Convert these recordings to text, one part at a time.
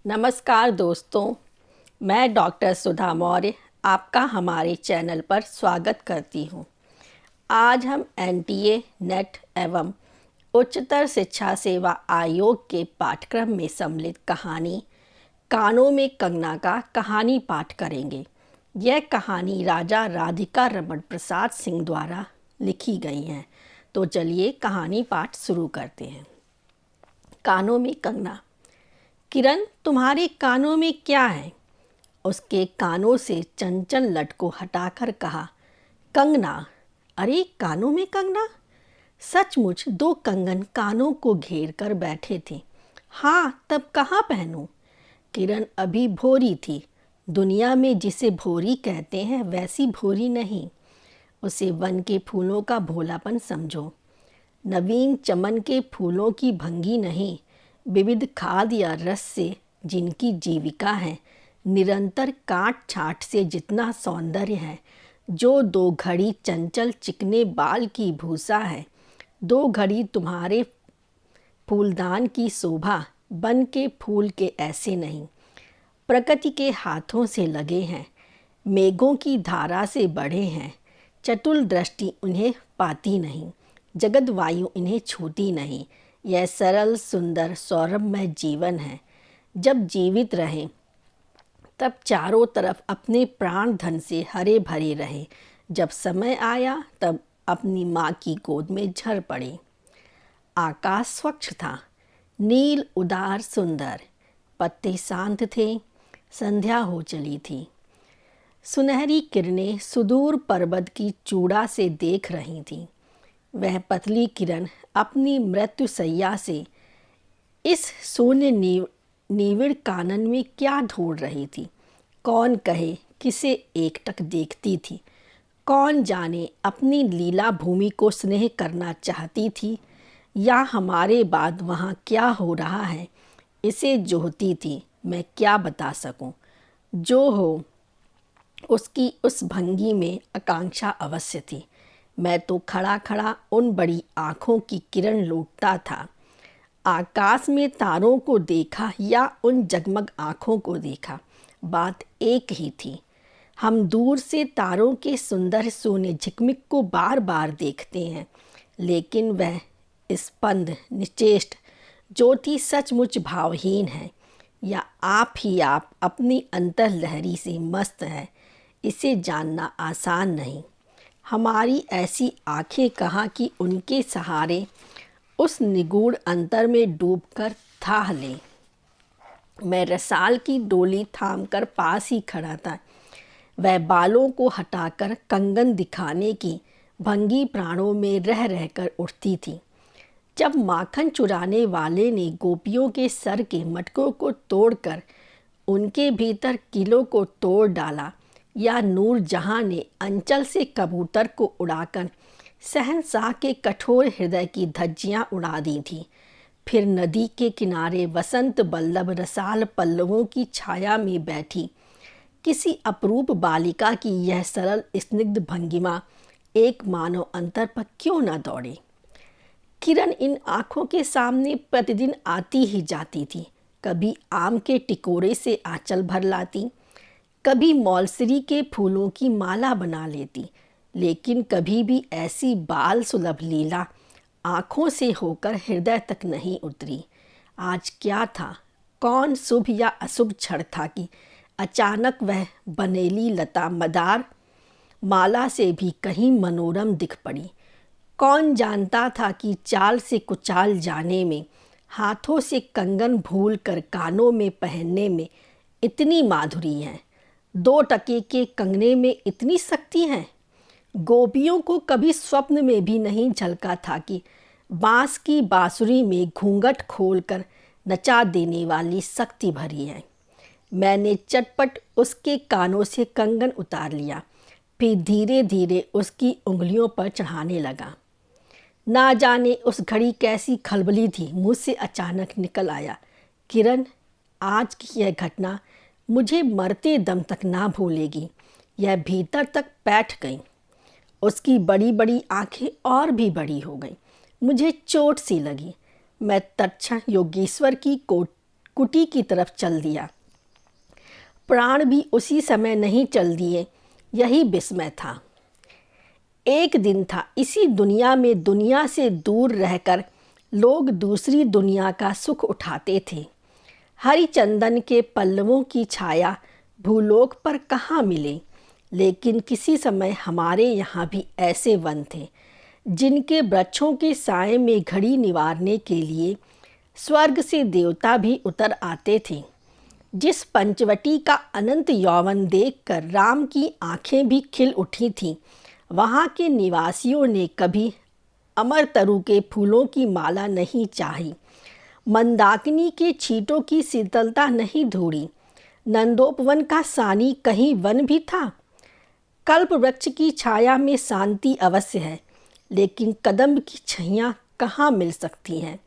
नमस्कार दोस्तों, मैं डॉक्टर सुधा मौर्य आपका हमारे चैनल पर स्वागत करती हूँ। आज हम एनटीए, नेट एवं उच्चतर शिक्षा सेवा आयोग के पाठ्यक्रम में सम्मिलित कहानी कानों में कंगना का कहानी पाठ करेंगे। यह कहानी राजा राधिका रमण प्रसाद सिंह द्वारा लिखी गई है। तो चलिए कहानी पाठ शुरू करते हैं। कानों में कंगना। किरण, तुम्हारे कानों में क्या है? उसके कानों से चंचल लट को हटाकर कहा, कंगना। अरे कानों में कंगना? सचमुच 2 कंगन कानों को घेर कर बैठे थे। हाँ, तब कहाँ पहनूं? किरण अभी भोरी थी। दुनिया में जिसे भोरी कहते हैं वैसी भोरी नहीं। उसे वन के फूलों का भोलापन समझो। नवीन चमन के फूलों की भंगी नहीं, विविध खाद या रस से जिनकी जीविका है, निरंतर काट छाट से जितना सौंदर्य है, जो 2 घड़ी चंचल चिकने बाल की भूसा है, 2 घड़ी तुम्हारे फूलदान की शोभा, बन के फूल के ऐसे नहीं, प्रकृति के हाथों से लगे हैं, मेघों की धारा से बढ़े हैं, चतुल दृष्टि उन्हें पाती नहीं, जगत वायु इन्हें छूती नहीं। यह सरल सुंदर सौरभमय जीवन है। जब जीवित रहें तब चारों तरफ अपने प्राण धन से हरे भरे रहे। जब समय आया तब अपनी माँ की गोद में झर पड़े। आकाश स्वच्छ था, नील उदार सुंदर, पत्ते शांत थे। संध्या हो चली थी। सुनहरी किरणें सुदूर पर्वत की चूड़ा से देख रही थीं। वह पतली किरण अपनी मृत्युशैया से इस शून्य निविड़ कानन में क्या ढूंढ रही थी? कौन कहे किसे एकटक देखती थी? कौन जाने अपनी लीला भूमि को स्नेह करना चाहती थी या हमारे बाद वहाँ क्या हो रहा है इसे जोहती थी? मैं क्या बता सकूं? जो हो उसकी उस भंगी में आकांक्षा अवश्य थी। मैं तो खड़ा खड़ा उन बड़ी आँखों की किरण लूटता था। आकाश में तारों को देखा या उन जगमग आँखों को देखा, बात एक ही थी। हम दूर से तारों के सुंदर सोने झिकमिक को बार बार देखते हैं, लेकिन वह स्पंद निश्चेष्ट ज्योति सचमुच भावहीन है, या आप ही आप अपनी अंतर्लहरी से मस्त है, इसे जानना आसान नहीं। हमारी ऐसी आँखें कहाँ कि उनके सहारे उस निगूढ़ अंतर में डूबकर थाह लें। मैं रसाल की डोली थामकर पास ही खड़ा था। वह बालों को हटाकर कंगन दिखाने की भंगी प्राणों में रह रहकर उठती थी। जब माखन चुराने वाले ने गोपियों के सर के मटकों को तोड़कर उनके भीतर किलों को तोड़ डाला, या नूर जहाँ ने अंचल से कबूतर को उड़ाकर शहंशाह के कठोर हृदय की धज्जियाँ उड़ा दी थी, फिर नदी के किनारे वसंत बल्लभ रसाल पल्लवों की छाया में बैठी किसी अपरूप बालिका की यह सरल स्निग्ध भंगिमा एक मानव अंतर पर क्यों न दौड़े? किरण इन आँखों के सामने प्रतिदिन आती ही जाती थी। कभी आम के टिकोरे से आंचल भर लाती, कभी मौलसरी के फूलों की माला बना लेती, लेकिन कभी भी ऐसी बाल सुलभ लीला आँखों से होकर हृदय तक नहीं उतरी। आज क्या था? कौन शुभ या अशुभ क्षण था कि अचानक वह बनेली लता मदार माला से भी कहीं मनोरम दिख पड़ी? कौन जानता था कि चाल से कुचाल जाने में, हाथों से कंगन भूल कर कानों में पहनने में इतनी माधुरी है, 2 टके के कंगने में इतनी शक्ति है? गोपियों को कभी स्वप्न में भी नहीं झलका था कि बांस की बांसुरी में घूंघट खोलकर नचा देने वाली शक्ति भरी है। मैंने चटपट उसके कानों से कंगन उतार लिया, फिर धीरे धीरे उसकी उंगलियों पर चढ़ाने लगा। ना जाने उस घड़ी कैसी खलबली थी, मुझसे अचानक निकल आया, किरण, आज की यह घटना मुझे मरते दम तक ना भूलेगी। यह भीतर तक बैठ गई। उसकी बड़ी बड़ी आंखें और भी बड़ी हो गईं। मुझे चोट सी लगी। मैं तत्क्षण योगेश्वर की कुटी की तरफ चल दिया। प्राण भी उसी समय नहीं चल दिए, यही विस्मय था। एक दिन था, इसी दुनिया में दुनिया से दूर रहकर लोग दूसरी दुनिया का सुख उठाते थे। हरिचंदन के पल्लवों की छाया भूलोक पर कहाँ मिले, लेकिन किसी समय हमारे यहाँ भी ऐसे वन थे जिनके वृक्षों के साए में घड़ी निवारने के लिए स्वर्ग से देवता भी उतर आते थे। जिस पंचवटी का अनंत यौवन देखकर राम की आंखें भी खिल उठी थीं, वहाँ के निवासियों ने कभी अमरतरु के फूलों की माला नहीं चाही, मंदाकिनी के छींटों की शीतलता नहीं ढूंढी। नंदोपवन का सानी कहीं वन भी था। कल्प वृक्ष की छाया में शांति अवश्य है, लेकिन कदम्ब की छैयाँ कहाँ मिल सकती हैं।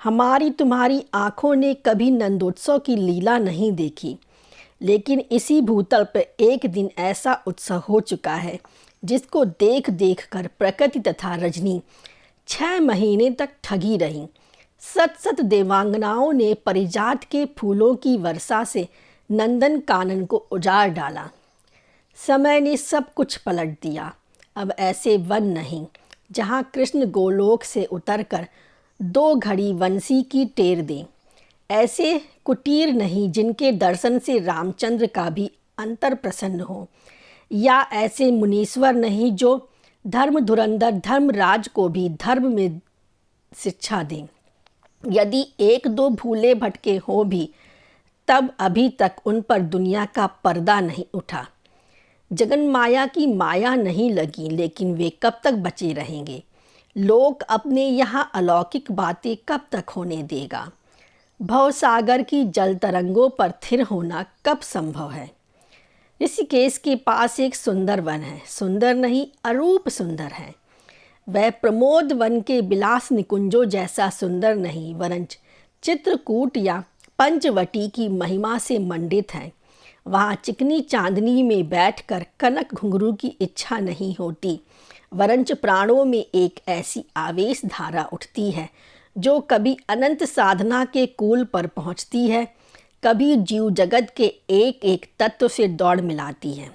हमारी तुम्हारी आँखों ने कभी नंदोत्सव की लीला नहीं देखी, लेकिन इसी भूतल पर एक दिन ऐसा उत्सव हो चुका है जिसको देख देख कर प्रकृति तथा रजनी 6 महीने तक ठगी रही। सत सत देवांगनाओं ने परिजात के फूलों की वर्षा से नंदन कानन को उजाड़ डाला। समय ने सब कुछ पलट दिया। अब ऐसे वन नहीं जहाँ कृष्ण गोलोक से उतरकर 2 घड़ी वंशी की टेर दें। ऐसे कुटीर नहीं जिनके दर्शन से रामचंद्र का भी अंतर प्रसन्न हो, या ऐसे मुनीश्वर नहीं जो धर्म धुरंधर धर्मराज को भी धर्म में शिक्षा दें। यदि 1-2 भूले भटके हों भी, तब अभी तक उन पर दुनिया का पर्दा नहीं उठा। जगन माया की माया नहीं लगी, लेकिन वे कब तक बचे रहेंगे। लोक अपने यहाँ अलौकिक बातें कब तक होने देगा। भवसागर की जल तरंगों पर थिर होना कब संभव है। ऋषिकेश के पास एक सुंदर वन है, सुंदर नहीं अरूप सुंदर है। वह प्रमोद वन के विलास निकुंजों जैसा सुंदर नहीं, वरन चित्रकूट या पंचवटी की महिमा से मंडित है। वहाँ चिकनी चांदनी में बैठकर कनक घुंघरू की इच्छा नहीं होती, वरंच प्राणों में एक ऐसी आवेश धारा उठती है जो कभी अनंत साधना के कूल पर पहुँचती है, कभी जीव जगत के एक एक तत्व से दौड़ मिलाती है।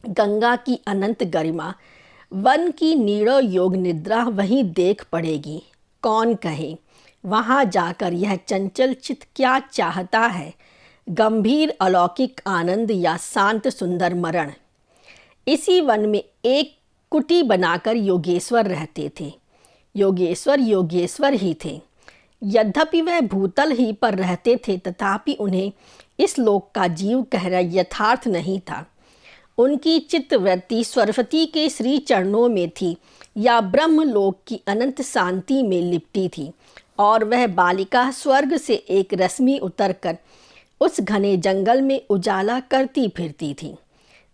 गंगा की अनंत गरिमा, वन की नीड़ो योग निद्रा वहीं देख पड़ेगी। कौन कहे वहाँ जाकर यह चंचल चित्त क्या चाहता है, गंभीर अलौकिक आनंद या शांत सुंदर मरण। इसी वन में एक कुटी बनाकर योगेश्वर रहते थे। योगेश्वर योगेश्वर ही थे। यद्यपि वह भूतल ही पर रहते थे, तथापि उन्हें इस लोक का जीव कहना यथार्थ नहीं था। उनकी चित्तवृत्ति सरस्वती के श्री चरणों में थी या ब्रह्मलोक की अनंत शांति में लिपटी थी, और वह बालिका स्वर्ग से एक रश्मि उतरकर उस घने जंगल में उजाला करती फिरती थी।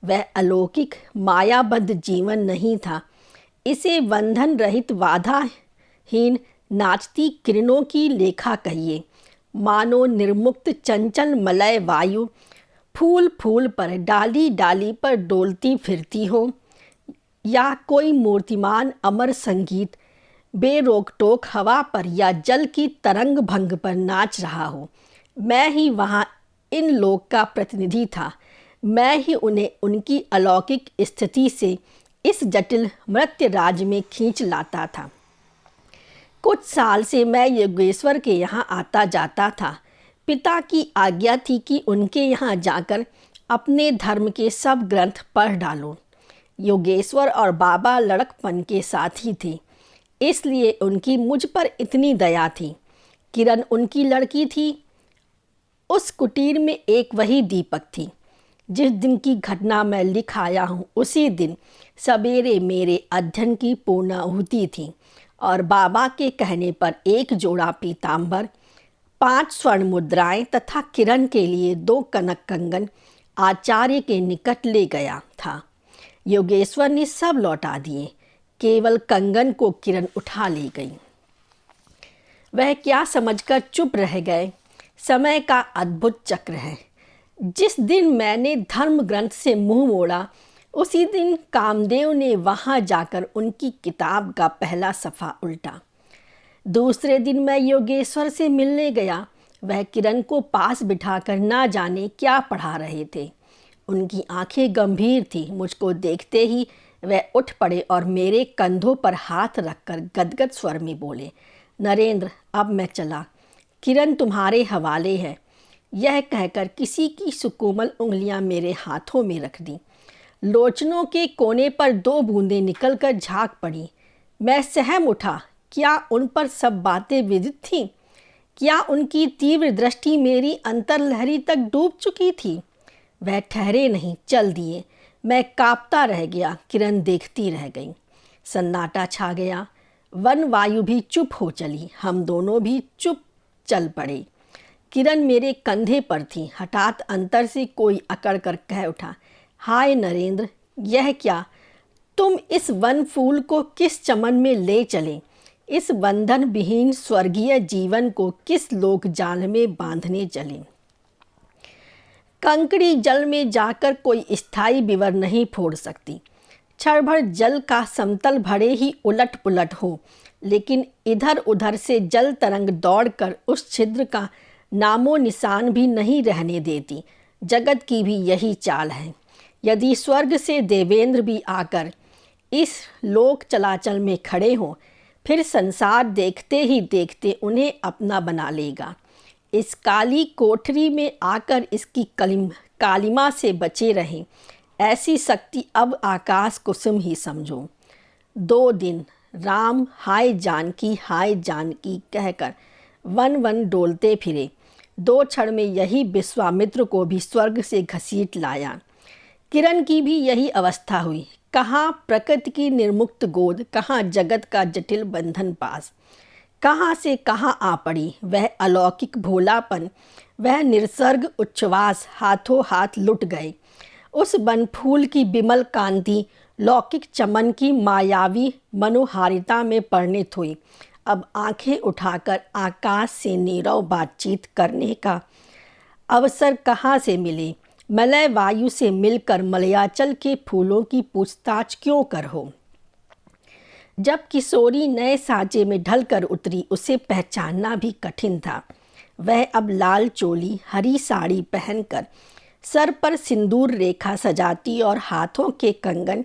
वह अलौकिक मायाबद्ध जीवन नहीं था, इसे बंधन रहित बाधाहीन नाचती किरणों की लेखा कहिए। मानो निर्मुक्त चंचल मलय वायु फूल फूल पर डाली डाली पर डोलती फिरती हो, या कोई मूर्तिमान अमर संगीत बेरोक टोक हवा पर या जल की तरंग भंग पर नाच रहा हो। मैं ही वहाँ इन लोक का प्रतिनिधि था। मैं ही उन्हें उनकी अलौकिक स्थिति से इस जटिल मृत्य राज में खींच लाता था। कुछ साल से मैं योगेश्वर के यहाँ आता जाता था। पिता की आज्ञा थी कि उनके यहाँ जाकर अपने धर्म के सब ग्रंथ पढ़ डालूं। योगेश्वर और बाबा लड़कपन के साथी थे, इसलिए उनकी मुझ पर इतनी दया थी। किरण उनकी लड़की थी। उस कुटीर में एक वही दीपक थी। जिस दिन की घटना मैं लिख आया हूँ, उसी दिन सवेरे मेरे अध्ययन की पूर्णाहुति थी, और बाबा के कहने पर एक जोड़ा पीताम्बर, 5 स्वर्ण मुद्राएं तथा किरण के लिए 2 कनक कंगन आचार्य के निकट ले गया था। योगेश्वर ने सब लौटा दिए, केवल कंगन को किरण उठा ले गई। वह क्या समझकर चुप रह गए। समय का अद्भुत चक्र है। जिस दिन मैंने धर्म ग्रंथ से मुंह मोड़ा, उसी दिन कामदेव ने वहाँ जाकर उनकी किताब का पहला सफ़ा उल्टा। दूसरे दिन मैं योगेश्वर से मिलने गया। वह किरण को पास बिठाकर ना जाने क्या पढ़ा रहे थे। उनकी आंखें गंभीर थीं। मुझको देखते ही वह उठ पड़े और मेरे कंधों पर हाथ रखकर गदगद स्वर में बोले, नरेंद्र, अब मैं चला, किरण तुम्हारे हवाले है। यह कहकर किसी की सुकोमल उंगलियां मेरे हाथों में रख दी। लोचनों के कोने पर 2 बूंदें निकलकर झांक पड़ी। मैं सहम उठा। क्या उन पर सब बातें विदित थीं? क्या उनकी तीव्र दृष्टि मेरी अंतर्लहरी तक डूब चुकी थी? वह ठहरे नहीं, चल दिए। मैं कांपता रह गया। किरण देखती रह गई। सन्नाटा छा गया। वन वायु भी चुप हो चली। हम दोनों भी चुप चल पड़े। किरण मेरे कंधे पर थी। हठात अंतर से कोई अकड़ कर कह उठा, हाय नरेंद्र, यह क्या? तुम इस वन फूल को किस चमन में ले चले? इस बंधन विहीन स्वर्गीय जीवन को किस लोक जाल में बांधने चले? कंकड़ी जल में जाकर कोई स्थायी विवर नहीं फोड़ सकती। क्षण भर जल का समतल भरे ही उलट पुलट हो, लेकिन इधर उधर से जल तरंग दौड़कर उस छिद्र का नामो निशान भी नहीं रहने देती। जगत की भी यही चाल है। यदि स्वर्ग से देवेंद्र भी आकर इस लोक चलाचल में खड़े हों, फिर संसार देखते ही देखते उन्हें अपना बना लेगा। इस काली कोठरी में आकर इसकी कालिमा से बचे रहें, ऐसी शक्ति अब आकाश कुसुम ही समझो। 2 दिन राम हाय जानकी कहकर वन वन डोलते फिरे। 2 क्षण में यही विश्वामित्र को भी स्वर्ग से घसीट लाया। किरण की भी यही अवस्था हुई। कहाँ प्रकृति की निर्मुक्त गोद, कहाँ जगत का जटिल बंधन पास। कहाँ से कहाँ आ पड़ी वह अलौकिक भोलापन, वह निसर्ग उच्छ्वास हाथों हाथ लुट गए। उस बनफूल की विमल कांति लौकिक चमन की मायावी मनोहारिता में परिणित हुई। अब आंखें उठाकर आकाश से नीरव बातचीत करने का अवसर कहाँ से मिले? मलय वायु से मिलकर मलयाचल के फूलों की पूछताछ क्यों कर हो? जब किशोरी नए साँचे में ढलकर उतरी, उसे पहचानना भी कठिन था। वह अब लाल चोली, हरी साड़ी पहनकर सर पर सिंदूर रेखा सजाती और हाथों के कंगन,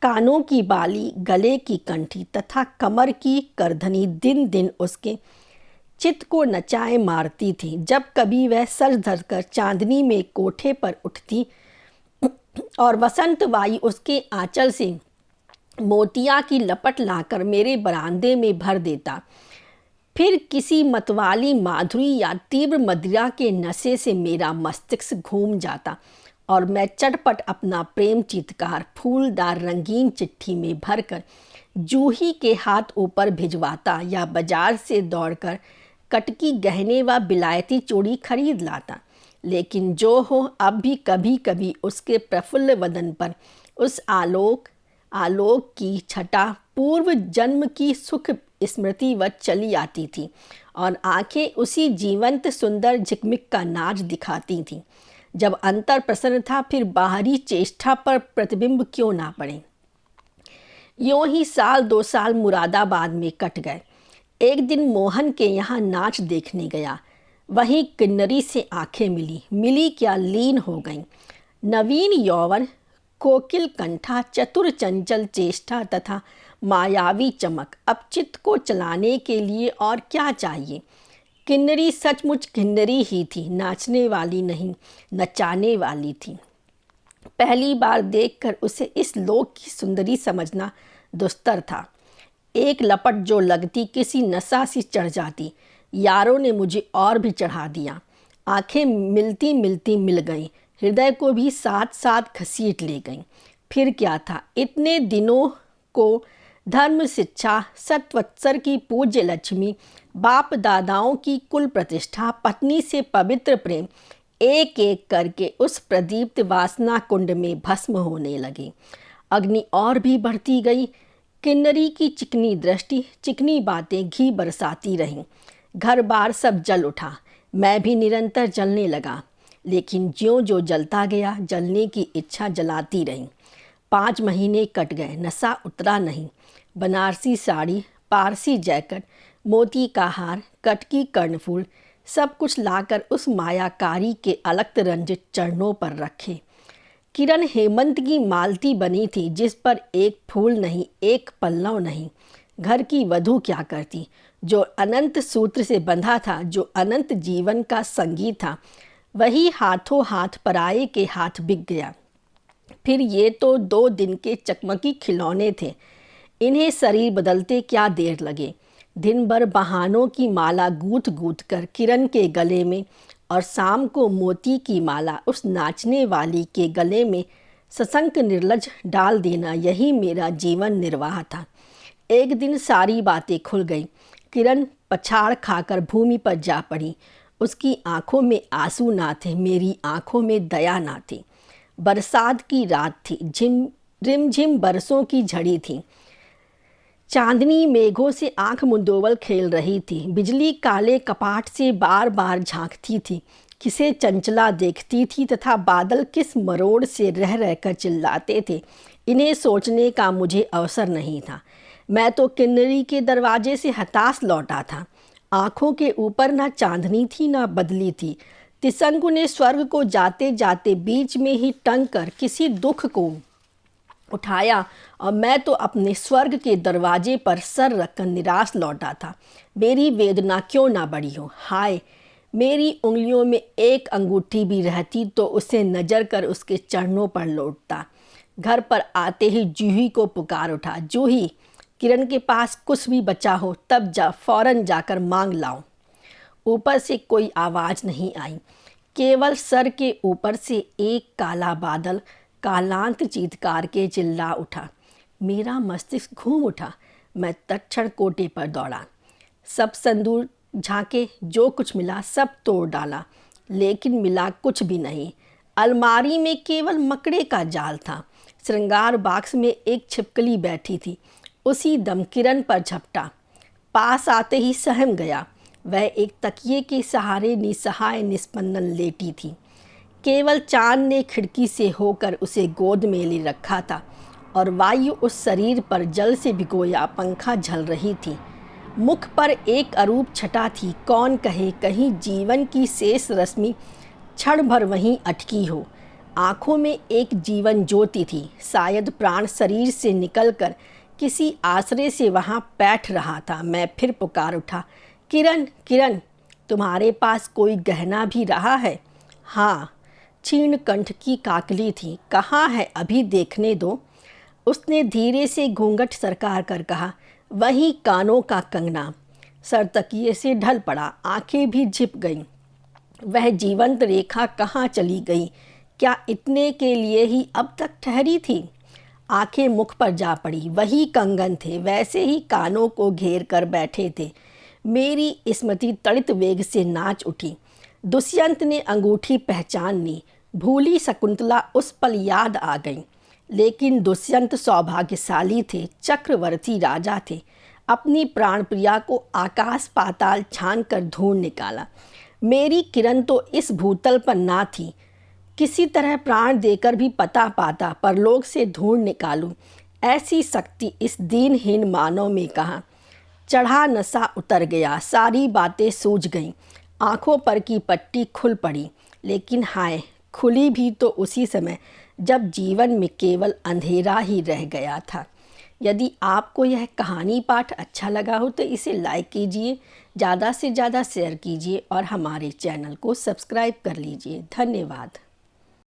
कानों की बाली, गले की कंठी तथा कमर की करधनी दिन दिन उसके चित्त को नचाए मारती थी। जब कभी वह सर धरकर चांदनी में कोठे पर उठती और वसंत वायु उसके आंचल से मोतिया की लपट लाकर मेरे बरामदे में भर देता, फिर किसी मतवाली माधुरी या तीव्र मदिरा के नशे से मेरा मस्तिष्क घूम जाता और मैं चटपट अपना प्रेम चित्कार फूलदार रंगीन चिट्ठी में भरकर जूही के हाथ ऊपर भिजवाता या बाजार से दौड़कर कटकी गहने व बिलायती चूड़ी खरीद लाता। लेकिन जो हो, अब भी कभी कभी उसके प्रफुल्ल वदन पर उस आलोक की छटा पूर्व जन्म की सुख स्मृति व चली आती थी और आंखें उसी जीवंत सुंदर झिकमिक का नाच दिखाती थीं। जब अंतर प्रसन्न था, फिर बाहरी चेष्टा पर प्रतिबिंब क्यों ना पड़े। यूं ही 1-2 साल मुरादाबाद में कट गए। एक दिन मोहन के यहाँ नाच देखने गया। वहीं किन्नरी से आंखें मिली क्या लीन हो गईं। नवीन यौवन, कोकिल कंठा, चतुर चंचल चेष्टा तथा मायावी चमक। अब चित्त को चलाने के लिए और क्या चाहिए। किन्नरी सचमुच किन्नरी ही थी, नाचने वाली नहीं, नचाने वाली थी। पहली बार देखकर उसे इस लोक की सुंदरी समझना दुस्तर था। एक लपट जो लगती किसी नशा सी चढ़ जाती। यारों ने मुझे और भी चढ़ा दिया। आंखें मिलती मिलती मिल गईं, हृदय को भी साथ साथ घसीट ले गईं। फिर क्या था, इतने दिनों को धर्म शिक्षा, सत्वत्सर की पूज्य लक्ष्मी, बाप दादाओं की कुल प्रतिष्ठा, पत्नी से पवित्र प्रेम एक एक करके उस प्रदीप्त वासना कुंड में भस्म होने लगे। अग्नि और भी बढ़ती गई। किन्नरी की चिकनी दृष्टि, चिकनी बातें घी बरसाती रहीं। घर बार सब जल उठा। मैं भी निरंतर जलने लगा, लेकिन ज्यों जो जलता गया, जलने की इच्छा जलाती रही। 5 महीने कट गए, नशा उतरा नहीं। बनारसी साड़ी, पारसी जैकेट, मोती का हार, कटकी कर्णफूल, सब कुछ लाकर उस मायाकारी के अलक्त रंजित चरणों पर रखे। किरण हेमंत की मालती बनी थी, जिस पर एक फूल नहीं, एक पल्लव नहीं। घर की वधू क्या करती? जो अनंत सूत्र से बंधा था, जो अनंत जीवन का संगी था, वही हाथों हाथ पराये के हाथ बिक गया। फिर ये तो 2 दिन के चकमकी खिलौने थे, इन्हें शरीर बदलते क्या देर लगे। दिन भर बहानों की माला गूंथ गूंथ कर किरण के गले में, और शाम को मोती की माला उस नाचने वाली के गले में सशंक निर्लज डाल देना, यही मेरा जीवन निर्वाह था। एक दिन सारी बातें खुल गईं। किरण पछाड़ खाकर भूमि पर जा पड़ी। उसकी आंखों में आंसू ना थे, मेरी आंखों में दया ना थी। बरसात की रात थी, रिमझिम बरसों की झड़ी थी। चांदनी मेघों से आंख मुंदोवल खेल रही थी। बिजली काले कपाट से बार बार झांकती थी, किसे चंचला देखती थी, तथा बादल किस मरोड़ से रह रहकर चिल्लाते थे। इन्हें सोचने का मुझे अवसर नहीं था। मैं तो किन्नरी के दरवाजे से हताश लौटा था। आँखों के ऊपर ना चांदनी थी, ना बदली थी। तिसंगु ने स्वर्ग को जाते जाते बीच में ही टंग कर किसी दुख को उठाया, और मैं तो अपने स्वर्ग के दरवाजे पर सर रखकर निराश लौटा था। मेरी वेदना क्यों ना बढ़ी हो। हाय, मेरी उंगलियों में एक अंगूठी भी रहती तो उसे नजर कर उसके चरणों पर लौटता। घर पर आते ही जूही को पुकार उठा, जूही, किरण के पास कुछ भी बचा हो तब फौरन जाकर मांग लाओ। ऊपर से कोई आवाज़ नहीं आई, केवल सर के ऊपर से एक काला बादल कालांत चीत्कार के चिल्ला उठा। मेरा मस्तिष्क घूम उठा। मैं तत्क्षण कोटे पर दौड़ा। सब संदूर झांके, जो कुछ मिला सब तोड़ डाला, लेकिन मिला कुछ भी नहीं। अलमारी में केवल मकड़े का जाल था। श्रृंगार बॉक्स में एक छिपकली बैठी थी। उसी दम किरण पर झपटा। पास आते ही सहम गया। वह एक तकिए के सहारे निसहाय निस्पंदन लेटी थी। केवल चांद ने खिड़की से होकर उसे गोद में ले रखा था, और वायु उस शरीर पर जल से भिगोया पंखा झल रही थी। मुख पर एक अरूप छटा थी। कौन कहे कहीं जीवन की शेष रश्मि क्षण भर वहीं अटकी हो। आँखों में एक जीवन ज्योति थी। शायद प्राण शरीर से निकलकर किसी आश्रय से वहाँ बैठ रहा था। मैं फिर पुकार उठा, किरण, किरण, तुम्हारे पास कोई गहना भी रहा है? हाँ, क्षीण कंठ की काकली थी। कहाँ है, अभी देखने दो। उसने धीरे से घूंघट सरका कर कहा, वही कानों का कंगना। सर तकिए से ढल पड़ा, आंखें भी झिप गईं। वह जीवंत रेखा कहाँ चली गई? क्या इतने के लिए ही अब तक ठहरी थी? आंखें मुख पर जा पड़ी। वही कंगन थे, वैसे ही कानों को घेर कर बैठे थे। मेरी स्मृति तड़ित वेग से नाच उठी। दुष्यंत ने अंगूठी पहचान ली। भूली शकुंतला उस पल याद आ गई। लेकिन दुष्यंत सौभाग्यशाली थे, चक्रवर्ती राजा थे। अपनी प्राणप्रिया को आकाश पाताल छान कर ढूंढ निकाला। मेरी किरण तो इस भूतल पर ना थी। किसी तरह प्राण देकर भी पता पाता, परलोक से ढूंढ निकालूं, ऐसी शक्ति इस दीनहीन मानव में कहाँ। चढ़ा नशा उतर गया, सारी बातें सूझ गईं। आँखों पर की पट्टी खुल पड़ी, लेकिन हाय, खुली भी तो उसी समय जब जीवन में केवल अंधेरा ही रह गया था। यदि आपको यह कहानी पाठ अच्छा लगा हो तो इसे लाइक कीजिए, ज़्यादा से ज़्यादा शेयर कीजिए और हमारे चैनल को सब्सक्राइब कर लीजिए। धन्यवाद।